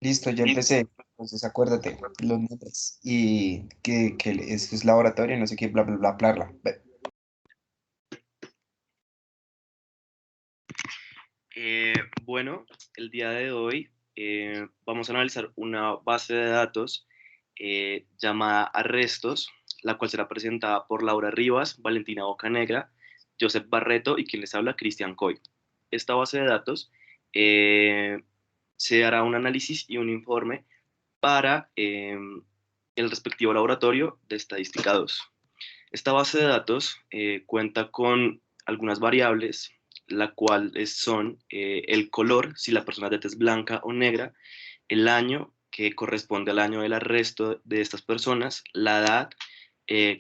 Listo, ya empecé. Entonces acuérdate, los nombres y que esto es laboratorio, no sé qué, bla, bla, bla, bla, bla. Eh, bueno, el día de hoy vamos a analizar una base de datos llamada Arrestos, la cual será presentada por Laura Rivas, Valentina Bocanegra, Joseph Barreto y quien les habla, Cristian Coy. Esta base de datos eh, se hará un análisis y un informe para el respectivo laboratorio de Estadística 2. Esta base de datos cuenta con algunas variables, la cual son el color, si la persona de tez blanca o negra, el año, que corresponde al año del arresto de estas personas, la edad,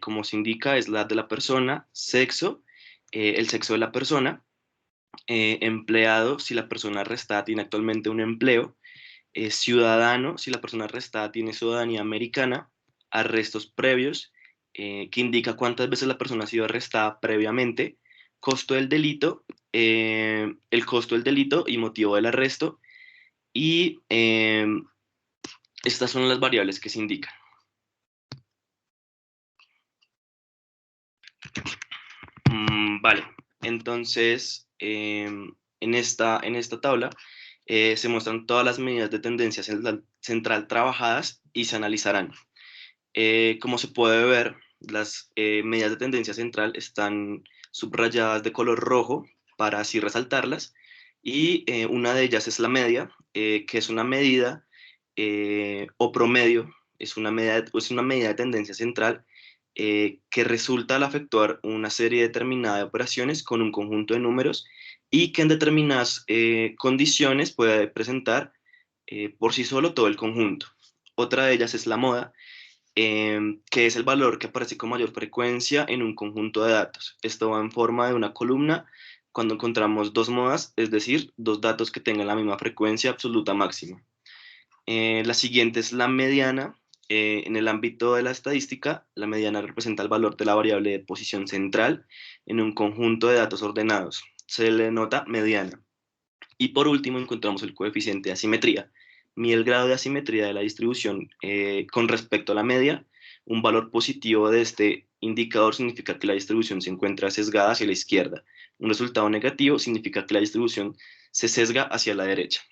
como se indica, es la edad de la persona, sexo, el sexo de la persona, empleado, si la persona arrestada tiene actualmente un empleo, ciudadano, si la persona arrestada tiene ciudadanía americana, arrestos previos, que indica cuántas veces la persona ha sido arrestada previamente, costo del delito, el costo del delito y motivo del arresto, y estas son las variables que se indican. Vale, entonces en esta tabla se muestran todas las medidas de tendencia central trabajadas y se analizarán. Como se puede ver, las medidas de tendencia central están subrayadas de color rojo para así resaltarlas y una de ellas es la media, que es una medida o promedio, es una medida de tendencia central que resulta al efectuar una serie determinada de operaciones con un conjunto de números y que en determinadas condiciones puede presentar por sí solo todo el conjunto. Otra de ellas es la moda, que es el valor que aparece con mayor frecuencia en un conjunto de datos. Esto va en forma de una columna cuando encontramos dos modas, es decir, dos datos que tengan la misma frecuencia absoluta máxima. La siguiente es la mediana. En el ámbito de la estadística, la mediana representa el valor de la variable de posición central en un conjunto de datos ordenados. Se le nota mediana. Y por último encontramos el coeficiente de asimetría. Mide el grado de asimetría de la distribución con respecto a la media. Un valor positivo de este indicador significa que la distribución se encuentra sesgada hacia la izquierda. Un resultado negativo significa que la distribución se sesga hacia la derecha.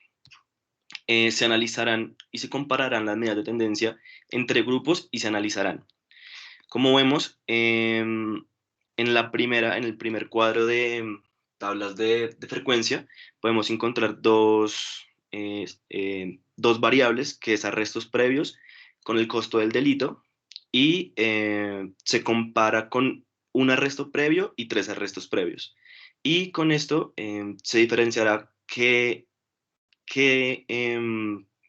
Se analizarán y se compararán las medidas de tendencia entre grupos y se analizarán. Como vemos, en el primer cuadro de tablas de frecuencia, podemos encontrar dos variables, que es arrestos previos con el costo del delito, y se compara con un arresto previo y tres arrestos previos. Y con esto se diferenciará qué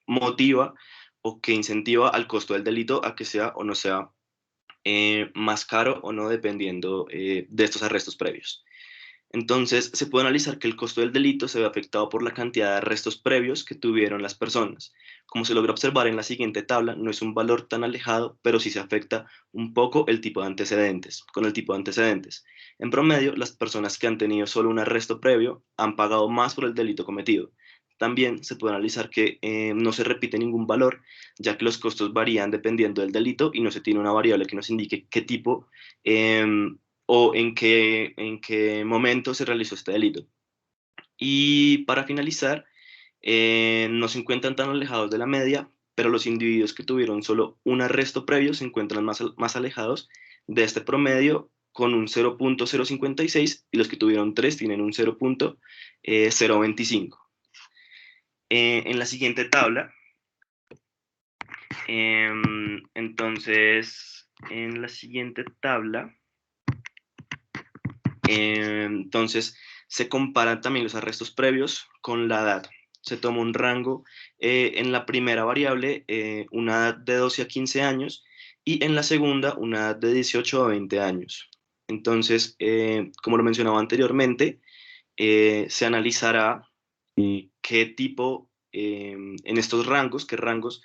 motiva o qué incentiva al costo del delito a que sea o no sea más caro o no, dependiendo de estos arrestos previos. Entonces, se puede analizar que el costo del delito se ve afectado por la cantidad de arrestos previos que tuvieron las personas. Como se logra observar en la siguiente tabla, no es un valor tan alejado, pero sí se afecta un poco el tipo de antecedentes, con el tipo de antecedentes. En promedio, las personas que han tenido solo un arresto previo han pagado más por el delito cometido. También se puede analizar que no se repite ningún valor, ya que los costos varían dependiendo del delito y no se tiene una variable que nos indique qué tipo o en qué momento se realizó este delito. Y para finalizar, no se encuentran tan alejados de la media, pero los individuos que tuvieron solo un arresto previo se encuentran más alejados de este promedio con un 0,056 y los que tuvieron tres tienen un 0,025. En la siguiente tabla, en la siguiente tabla, entonces, se comparan también los arrestos previos con la edad. Se toma un rango en la primera variable, una edad de 12 a 15 años, y en la segunda, una edad de 18 a 20 años. Entonces, como lo mencionaba anteriormente, se analizará qué tipo, en estos rangos, qué rangos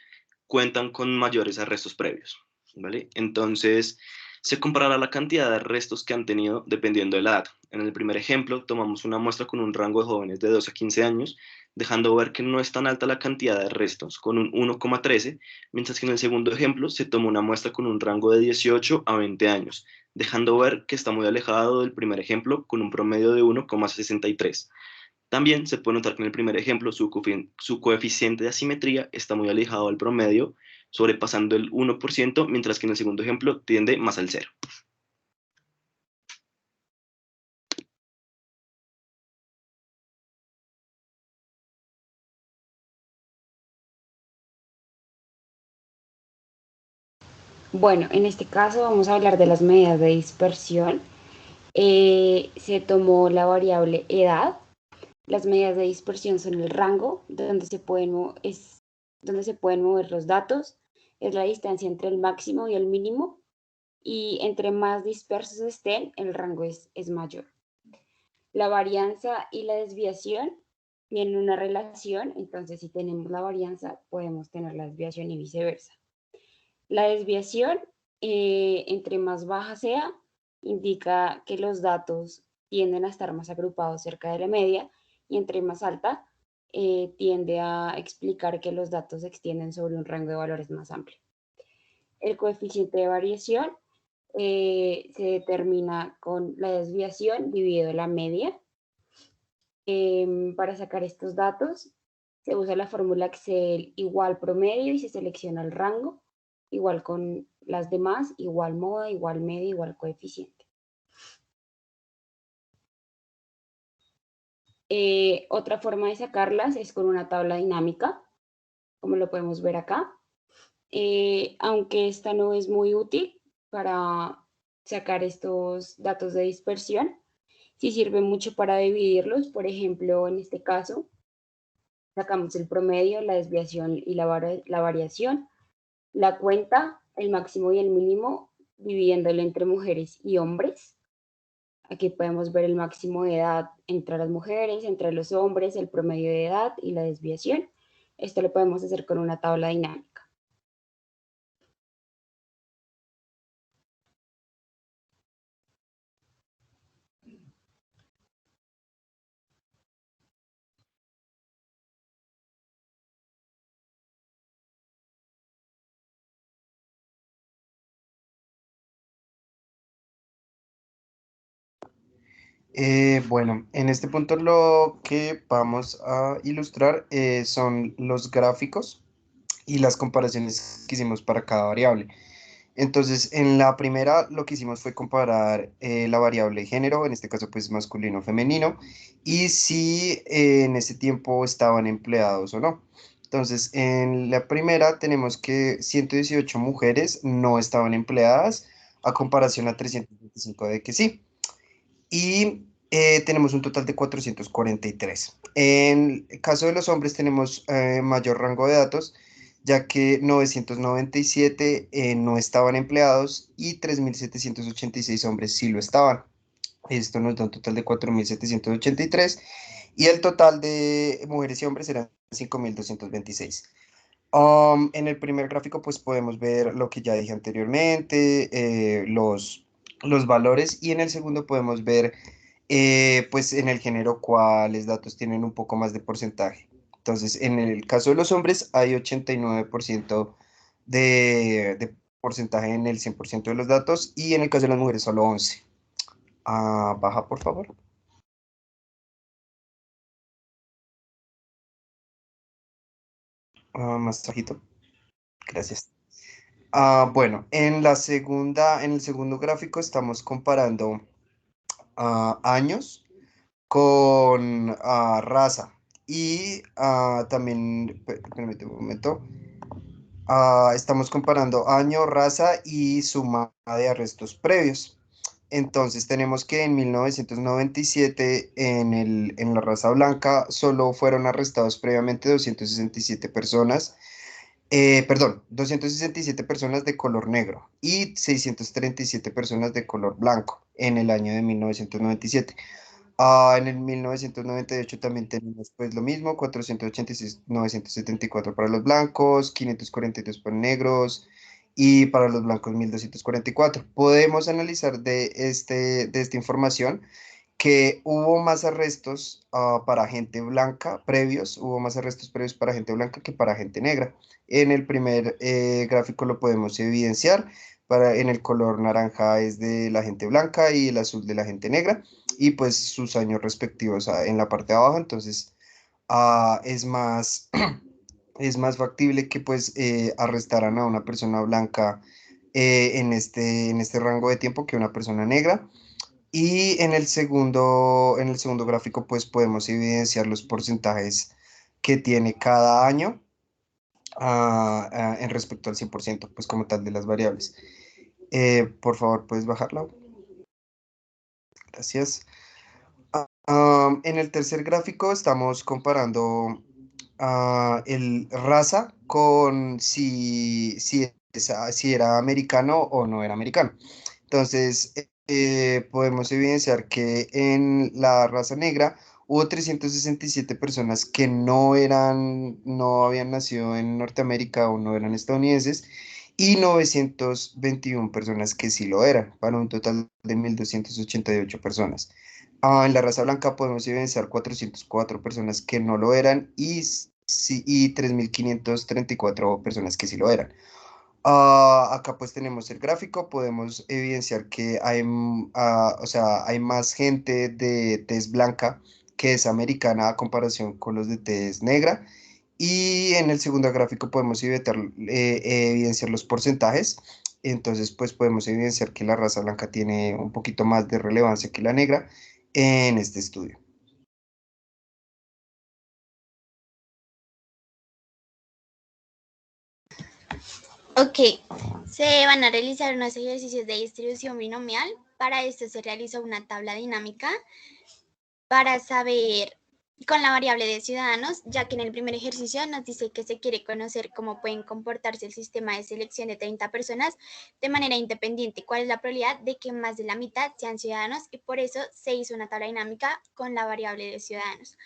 cuentan con mayores arrestos previos, ¿vale? Entonces, se comparará la cantidad de arrestos que han tenido dependiendo de la edad. En el primer ejemplo, tomamos una muestra con un rango de jóvenes de 12 a 15 años, dejando ver que no es tan alta la cantidad de restos, con un 1,13, mientras que en el segundo ejemplo se tomó una muestra con un rango de 18 a 20 años, dejando ver que está muy alejado del primer ejemplo, con un promedio de 1,63. También se puede notar que en el primer ejemplo su coeficiente de asimetría está muy alejado del promedio, sobrepasando el 1%, mientras que en el segundo ejemplo tiende más al cero. Bueno, en este caso vamos a hablar de las medidas de dispersión. Se tomó la variable edad. Las medidas de dispersión son el rango donde se pueden mover los datos, es la distancia entre el máximo y el mínimo, y entre más dispersos estén, el rango es mayor. La varianza y la desviación tienen una relación, entonces si tenemos la varianza podemos tener la desviación y viceversa. La desviación, entre más baja sea, indica que los datos tienden a estar más agrupados cerca de la media, y entre más alta, tiende a explicar que los datos se extienden sobre un rango de valores más amplio. El coeficiente de variación se determina con la desviación dividido la media. Para sacar estos datos se usa la fórmula Excel igual promedio y se selecciona el rango, igual con las demás, igual moda, igual media, igual coeficiente. Otra forma de sacarlas es con una tabla dinámica, como lo podemos ver acá. Aunque esta no es muy útil para sacar estos datos de dispersión, sí sirve mucho para dividirlos. Por ejemplo, en este caso, sacamos el promedio, la desviación y la variación, la cuenta, el máximo y el mínimo, dividiéndolo entre mujeres y hombres. Aquí podemos ver el máximo de edad entre las mujeres, entre los hombres, el promedio de edad y la desviación. Esto lo podemos hacer con una tabla dinámica. Bueno, en este punto lo que vamos a ilustrar son los gráficos y las comparaciones que hicimos para cada variable. Entonces, en la primera lo que hicimos fue comparar la variable género, en este caso pues masculino o femenino, y si en ese tiempo estaban empleados o no. Entonces, en la primera tenemos que 118 mujeres no estaban empleadas a comparación a 325 de que sí. Y tenemos un total de 443. En el caso de los hombres tenemos mayor rango de datos, ya que 997 no estaban empleados y 3786 hombres sí lo estaban. Esto nos da un total de 4783 y el total de mujeres y hombres eran 5226. En el primer gráfico pues podemos ver lo que ya dije anteriormente, los valores, y en el segundo podemos ver pues en el género cuáles datos tienen un poco más de porcentaje. Entonces, en el caso de los hombres hay 89% de porcentaje en el 100% de los datos, y en el caso de las mujeres solo 11. Baja, por favor. Más bajito. Gracias. Bueno, en el segundo gráfico estamos comparando años con raza, y también, permíteme un momento, estamos comparando año, raza y suma de arrestos previos. Entonces tenemos que en 1997 en la raza blanca solo fueron arrestados previamente 267 personas, perdón, 267 personas de color negro y 637 personas de color blanco en el año de 1997. En el 1998 también tenemos pues lo mismo, 486, 974 para los blancos, 542 para negros, y para los blancos 1244. Podemos analizar de esta información que hubo más arrestos para gente blanca previos, hubo más arrestos previos para gente blanca que para gente negra. En el primer gráfico lo podemos evidenciar, en el color naranja es de la gente blanca y el azul de la gente negra, y pues sus años respectivos en la parte de abajo, entonces es más, es más factible que pues arrestaran a una persona blanca en este rango de tiempo que una persona negra. Y en el segundo gráfico, pues podemos evidenciar los porcentajes que tiene cada año en respecto al 100% pues como tal de las variables. Por favor, puedes bajarla. Gracias. En el tercer gráfico estamos comparando el raza con si era americano o no era americano. Entonces, podemos evidenciar que en la raza negra hubo 367 personas que no habían nacido en Norteamérica o no eran estadounidenses, y 921 personas que sí lo eran, para un total de 1.288 personas. En la raza blanca podemos evidenciar 404 personas que no lo eran y 3.534 personas que sí lo eran. Acá pues tenemos el gráfico, podemos evidenciar que o sea, hay más gente de tez blanca que es americana a comparación con los de tez negra. Y en el segundo gráfico podemos evidenciar los porcentajes. Entonces pues podemos evidenciar que la raza blanca tiene un poquito más de relevancia que la negra en este estudio. Ok, se van a realizar unos ejercicios de distribución binomial. Para esto se realiza una tabla dinámica para saber con la variable de ciudadanos, ya que en el primer ejercicio nos dice que se quiere conocer cómo pueden comportarse el sistema de selección de 30 personas de manera independiente, cuál es la probabilidad de que más de la mitad sean ciudadanos, y por eso se hizo una tabla dinámica con la variable de ciudadanos.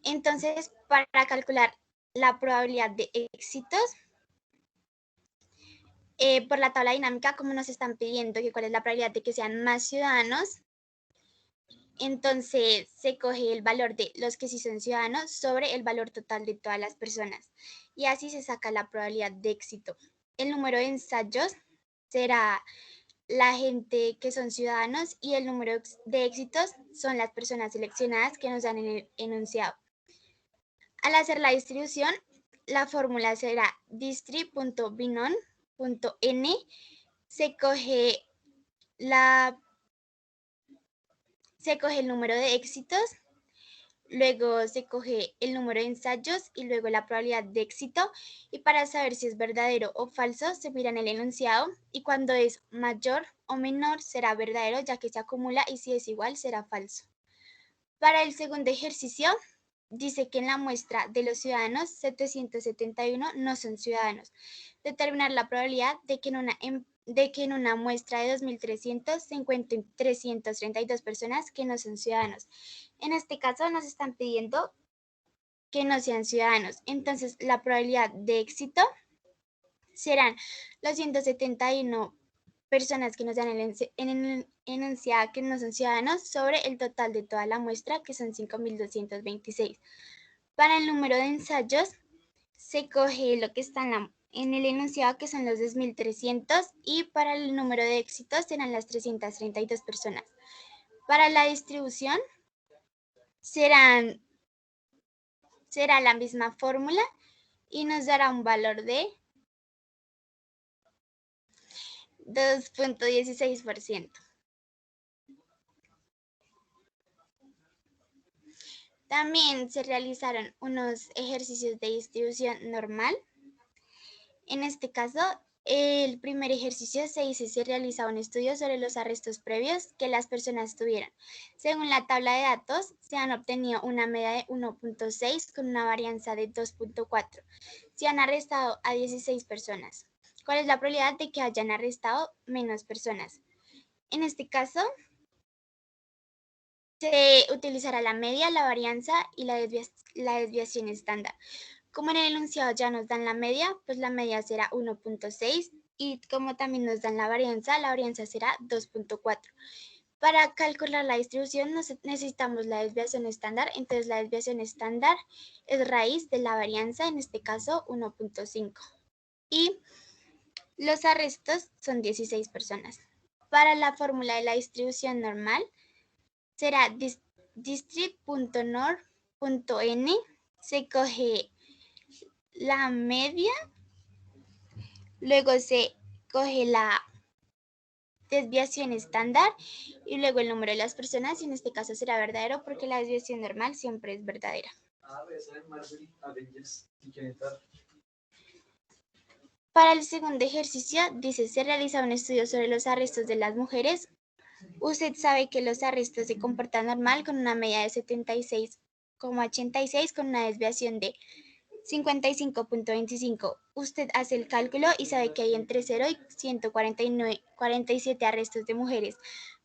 Entonces, para calcular la probabilidad de éxitos, por la tabla dinámica, como nos están pidiendo que cuál es la probabilidad de que sean más ciudadanos, entonces se coge el valor de los que sí son ciudadanos sobre el valor total de todas las personas, y así se saca la probabilidad de éxito. El número de ensayos será la gente que son ciudadanos y el número de éxitos son las personas seleccionadas que nos dan en el enunciado. Al hacer la distribución, la fórmula será distri.binom.n. Se coge el número de éxitos, luego se coge el número de ensayos y luego la probabilidad de éxito, y para saber si es verdadero o falso se mira en el enunciado, y cuando es mayor o menor será verdadero ya que se acumula, y si es igual será falso. Para el segundo ejercicio dice que en la muestra de los ciudadanos 771 no son ciudadanos. Determinar la probabilidad de que en una muestra de 2.300 se encuentren 332 personas que no son ciudadanos. En este caso nos están pidiendo que no sean ciudadanos. Entonces la probabilidad de éxito serán los 171 personas que nos dan en el enunciado que no son ciudadanos sobre el total de toda la muestra, que son 5.226. Para el número de ensayos se coge lo que está en el enunciado, que son los 2.300, y para el número de éxitos serán las 332 personas. Para la distribución será la misma fórmula y nos dará un valor de 2.16%. También se realizaron unos ejercicios de distribución normal. En este caso, el primer ejercicio se realiza un estudio sobre los arrestos previos que las personas tuvieron. Según la tabla de datos, se han obtenido una media de 1.6 con una varianza de 2.4. Se han arrestado a 16 personas. ¿Cuál es la probabilidad de que hayan arrestado menos personas? En este caso, se utilizará la media, la varianza y la desviación estándar. Como en el enunciado ya nos dan la media, pues la media será 1.6, y como también nos dan la varianza será 2.4. Para calcular la distribución necesitamos la desviación estándar, entonces la desviación estándar es raíz de la varianza, en este caso 1.5. Y los arrestos son 16 personas. Para la fórmula de la distribución normal será distrib.norm.n, se coge la media, luego se coge la desviación estándar y luego el número de las personas, y en este caso será verdadero porque la desviación normal siempre es verdadera. Para el segundo ejercicio dice, se realiza un estudio sobre los arrestos de las mujeres. Usted sabe que los arrestos se comportan normal con una media de 76,86 con una desviación de 55.25. Usted hace el cálculo y sabe que hay entre 0 y 147 arrestos de mujeres.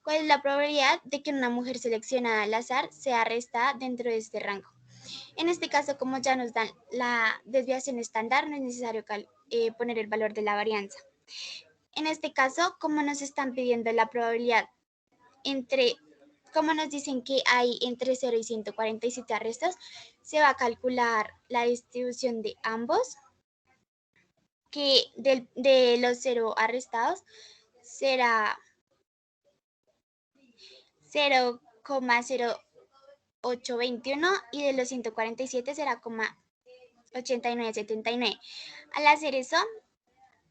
¿Cuál es la probabilidad de que una mujer seleccionada al azar sea arrestada dentro de este rango? En este caso, como ya nos dan la desviación estándar, no es necesario poner el valor de la varianza. En este caso, como nos están pidiendo la probabilidad como nos dicen que hay entre 0 y 147 arrestos, se va a calcular la distribución de ambos, que de los 0 arrestados será 0,0821 y de los 147 será 0,8979. Al hacer eso,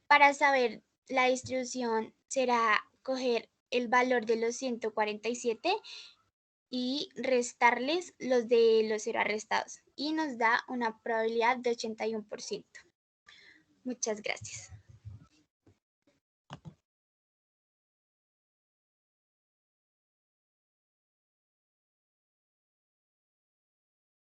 para saber la distribución será coger el valor de los 147 y restarles los de los 0 arrestados y nos da una probabilidad de 81%. Muchas gracias.